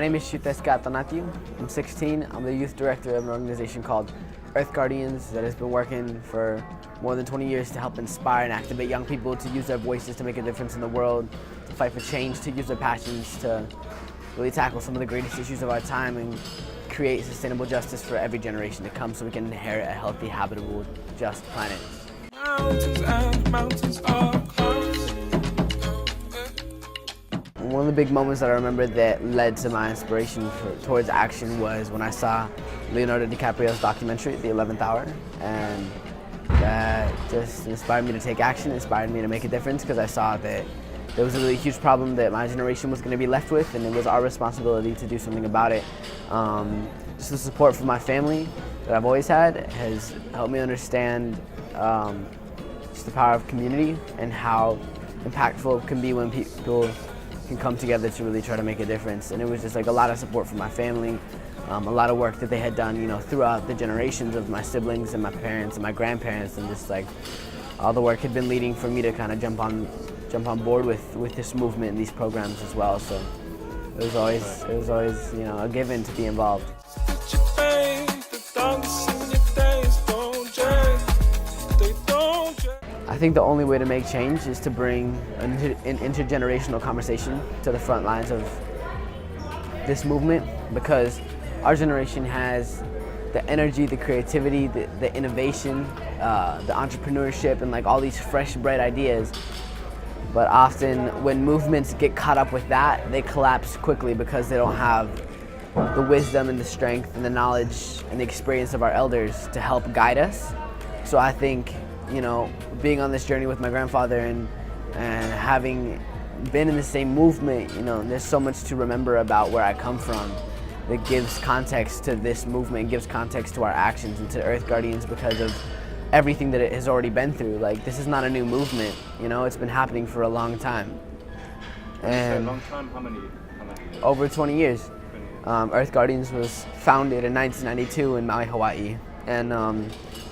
name is Xiuhtezcatl Roske-Martinez. I'm 16. I'm the youth director of an organization called Earth Guardians that has been working for more than 20 years to help inspire and activate young people to use their voices to make a difference in the world, to fight for change, to use their passions to really tackle some of the greatest issues of our time and create sustainable justice for every generation to come so we can inherit a healthy, habitable, just planet. Mountains and mountains are close. One of the big moments that I remember that led to my inspiration towards action was when I saw Leonardo DiCaprio's documentary, The 11th Hour, and that just inspired me to take action, inspired me to make a difference, because I saw that there was a really huge problem that my generation was going to be left with, and it was our responsibility to do something about it. Just the support from my family that I've always had has helped me understand just the power of community and how impactful it can be when people can come together to really try to make a difference. And it was just like a lot of support from my family, a lot of work that they had done, throughout the generations of my siblings and my parents and my grandparents, and just like all the work had been leading for me to kind of jump on board with this movement and these programs as well. So it was always a given to be involved. I think the only way to make change is to bring an intergenerational conversation to the front lines of this movement, because our generation has the energy, the creativity, the innovation, the entrepreneurship, and like all these fresh, bright ideas. But often when movements get caught up with that, they collapse quickly because they don't have the wisdom and the strength and the knowledge and the experience of our elders to help guide us. So I think, being on this journey with my grandfather and having been in the same movement, there's so much to remember about where I come from that gives context to this movement, gives context to our actions and to Earth Guardians because of everything that it has already been through. Like, this is not a new movement, it's been happening for a long time. And a long time, how many? Over 20 years. Earth Guardians was founded in 1992 in Maui, Hawaii. And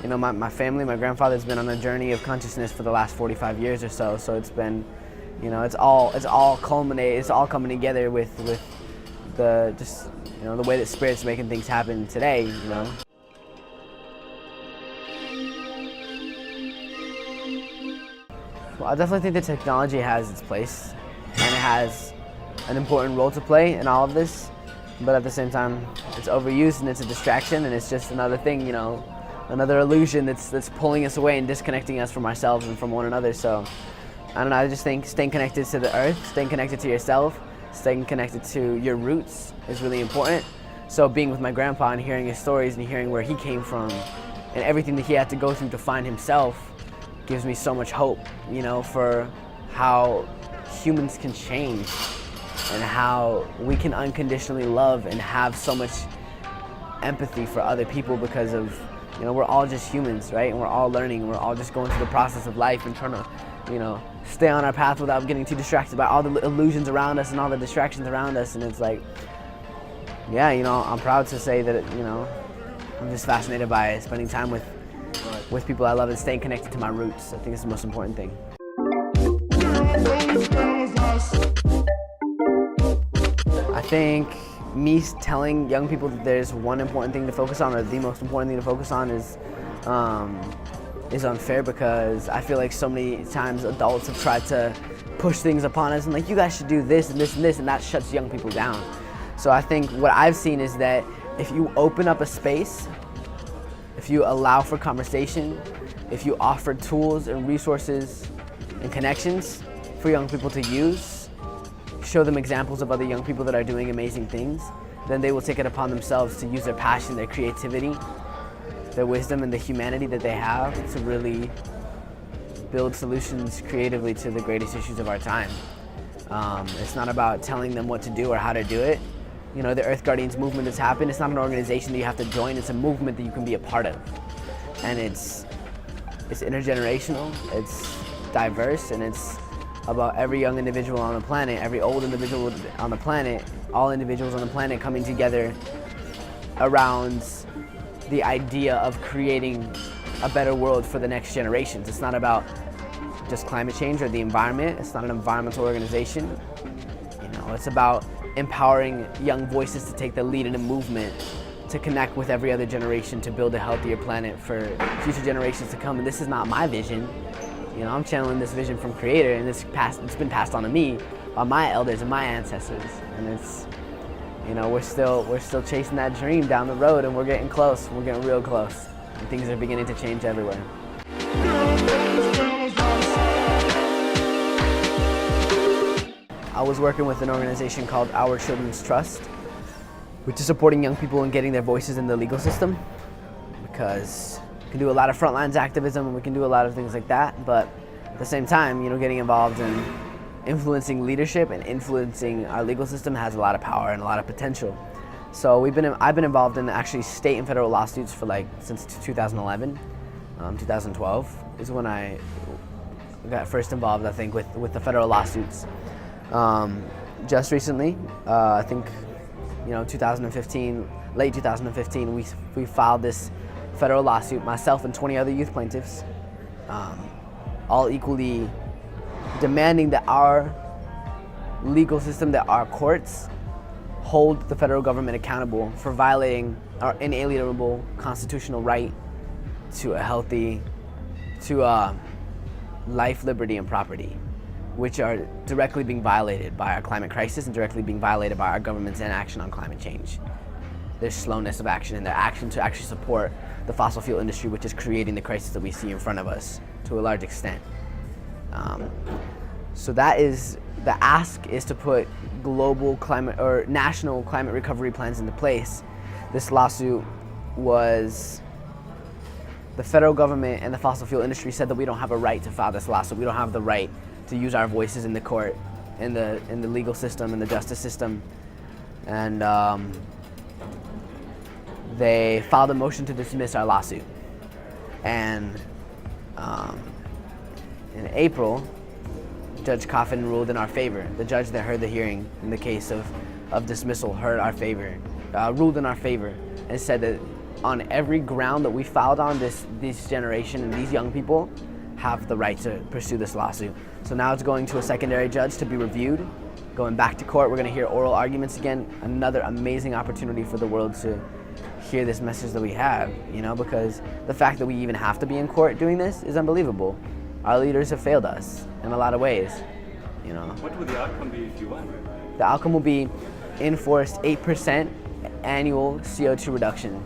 my family, my grandfather's been on a journey of consciousness for the last 45 years or so. So it's been, it's all culminated, it's all coming together with the way that Spirit's making things happen today, Well, I definitely think that technology has its place, and it has an important role to play in all of this. But at the same time, it's overused and it's a distraction, and it's just another thing, another illusion that's pulling us away and disconnecting us from ourselves and from one another. So, I don't know, I just think staying connected to the earth, staying connected to yourself, staying connected to your roots is really important. So being with my grandpa and hearing his stories and hearing where he came from and everything that he had to go through to find himself gives me so much hope, for how humans can change and how we can unconditionally love and have so much empathy for other people because of, we're all just humans, right? And we're all learning, we're all just going through the process of life and trying to, stay on our path without getting too distracted by all the illusions around us and all the distractions around us. And it's like, yeah, I'm proud to say that, I'm just fascinated by spending time with people I love and staying connected to my roots. I think it's the most important thing. I think me telling young people that there's one important thing to focus on, or the most important thing to focus on, is unfair, because I feel like so many times adults have tried to push things upon us and like, you guys should do this and this and this, and that shuts young people down. So I think what I've seen is that if you open up a space, if you allow for conversation, if you offer tools and resources and connections for young people to use, show them examples of other young people that are doing amazing things, then they will take it upon themselves to use their passion, their creativity, their wisdom, and the humanity that they have to really build solutions creatively to the greatest issues of our time. It's not about telling them what to do or how to do it. The Earth Guardians movement has happened. It's not an organization that you have to join. It's a movement that you can be a part of. And it's intergenerational, it's diverse, and it's about every young individual on the planet, every old individual on the planet, all individuals on the planet coming together around the idea of creating a better world for the next generations. It's not about just climate change or the environment. It's not an environmental organization. It's about empowering young voices to take the lead in a movement to connect with every other generation to build a healthier planet for future generations to come. And this is not my vision. You know, I'm channeling this vision from Creator, and it's been passed on to me by my elders and my ancestors. And it's, you know, we're still chasing that dream down the road, and we're getting close. We're getting real close, and things are beginning to change everywhere. I was working with an organization called Our Children's Trust, which is supporting young people in getting their voices in the legal system, because we can do a lot of frontlines activism and we can do a lot of things like that, but at the same time, you know, getting involved in influencing leadership and influencing our legal system has a lot of power and a lot of potential. So I've been involved in actually state and federal lawsuits for since 2011. 2012 is when I got first involved, I think, with the federal lawsuits. Just recently, I think, you know, 2015, late 2015, we filed this federal lawsuit, myself and 20 other youth plaintiffs, all equally demanding that our legal system, that our courts hold the federal government accountable for violating our inalienable constitutional right to life, liberty, and property, which are directly being violated by our climate crisis and directly being violated by our government's inaction on climate change. Their slowness of action and their action to actually support the fossil fuel industry, which is creating the crisis that we see in front of us to a large extent. So that is, the ask is to put global climate or national climate recovery plans into place. This lawsuit was, the federal government and the fossil fuel industry said that we don't have a right to file this lawsuit. We don't have the right to use our voices in the court, in the legal system, in the justice system. And they filed a motion to dismiss our lawsuit. And in April, Judge Coffin ruled in our favor. The judge that heard the hearing in the case of dismissal ruled in our favor, and said that on every ground that we filed on, this generation and these young people have the right to pursue this lawsuit. So now it's going to a secondary judge to be reviewed, going back to court. We're going to hear oral arguments again. Another amazing opportunity for the world to hear this message that we have, you know, because the fact that we even have to be in court doing this is unbelievable. Our leaders have failed us in a lot of ways, you know. What would the outcome be if you win? The outcome will be enforced 8% annual CO2 reduction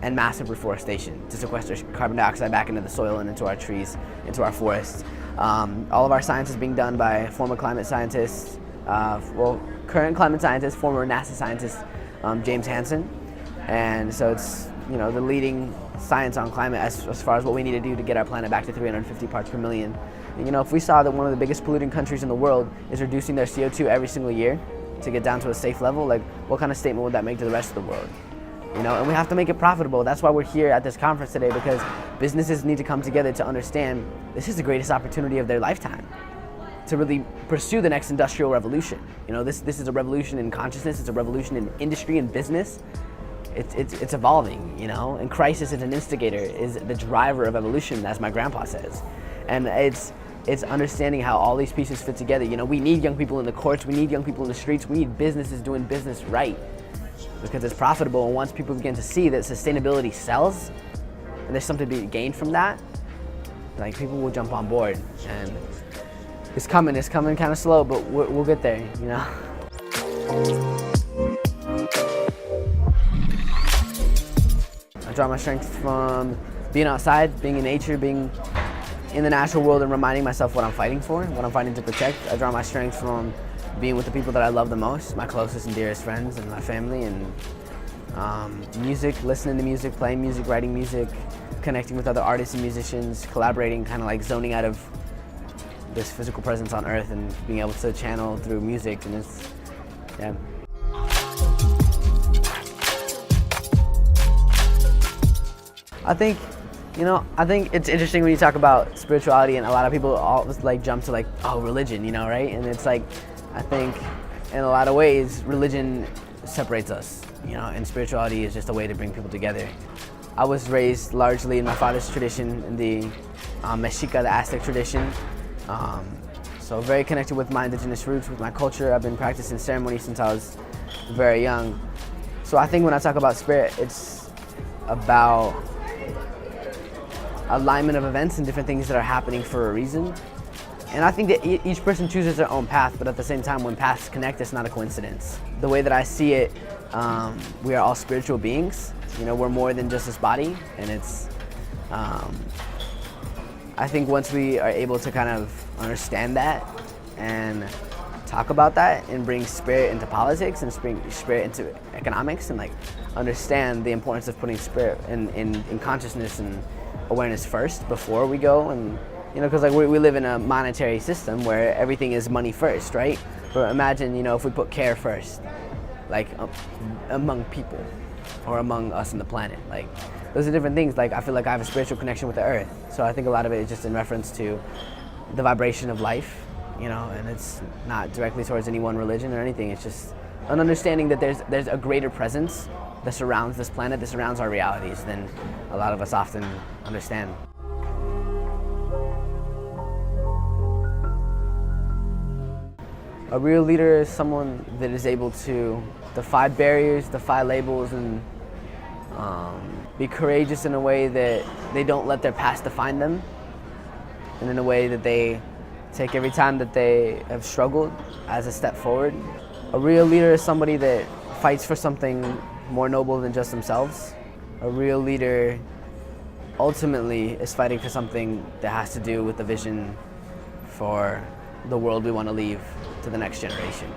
and massive reforestation to sequester carbon dioxide back into the soil and into our trees, into our forests. All of our science is being done by former climate scientists, current climate scientist, former NASA scientist, James Hansen. And so it's, you know, the leading science on climate as far as what we need to do to get our planet back to 350 parts per million. And, you know, if we saw that one of the biggest polluting countries in the world is reducing their CO2 every single year to get down to a safe level, like, what kind of statement would that make to the rest of the world? You know, and we have to make it profitable. That's why we're here at this conference today, because businesses need to come together to understand this is the greatest opportunity of their lifetime to really pursue the next industrial revolution. You know, this is a revolution in consciousness. It's a revolution in industry and business. It's evolving, you know, and crisis is an instigator, is the driver of evolution, as my grandpa says. And it's understanding how all these pieces fit together. You know, we need young people in the courts, we need young people in the streets, we need businesses doing business right, because it's profitable. And once people begin to see that sustainability sells and there's something to be gained from that, like, people will jump on board. And it's coming kind of slow, but we'll get there, you know. I draw my strength from being outside, being in nature, being in the natural world, and reminding myself what I'm fighting for, what I'm fighting to protect. I draw my strength from being with the people that I love the most, my closest and dearest friends and my family, and music, listening to music, playing music, writing music, connecting with other artists and musicians, collaborating, kind of like zoning out of this physical presence on earth and being able to channel through music. And it's, yeah. I think it's interesting when you talk about spirituality, and a lot of people always like jump to like, oh, religion, you know, right? And it's like, I think in a lot of ways, religion separates us, you know, and spirituality is just a way to bring people together. I was raised largely in my father's tradition, in the Mexica, the Aztec tradition. So very connected with my indigenous roots, with my culture. I've been practicing ceremony since I was very young. So I think when I talk about spirit, it's about alignment of events and different things that are happening for a reason. And I think that each person chooses their own path, but at the same time, when paths connect, it's not a coincidence. The way that I see it, we are all spiritual beings. You know, we're more than just this body, and it's, I think once we are able to kind of understand that and talk about that and bring spirit into politics and bring spirit into economics and like understand the importance of putting spirit in consciousness and awareness first before we go, and you know, because like we live in a monetary system where everything is money first, right? But imagine, you know, if we put care first, like among people or among us and the planet, like those are different things. Like I feel like I have a spiritual connection with the earth, so I think a lot of it is just in reference to the vibration of life, you know, and it's not directly towards any one religion or anything. It's just an understanding that there's a greater presence that surrounds this planet, that surrounds our realities than a lot of us often understand. A real leader is someone that is able to defy barriers, defy labels, and be courageous in a way that they don't let their past define them, and in a way that they take every time that they have struggled as a step forward. A real leader is somebody that fights for something more noble than just themselves. A real leader ultimately is fighting for something that has to do with the vision for the world we want to leave to the next generation.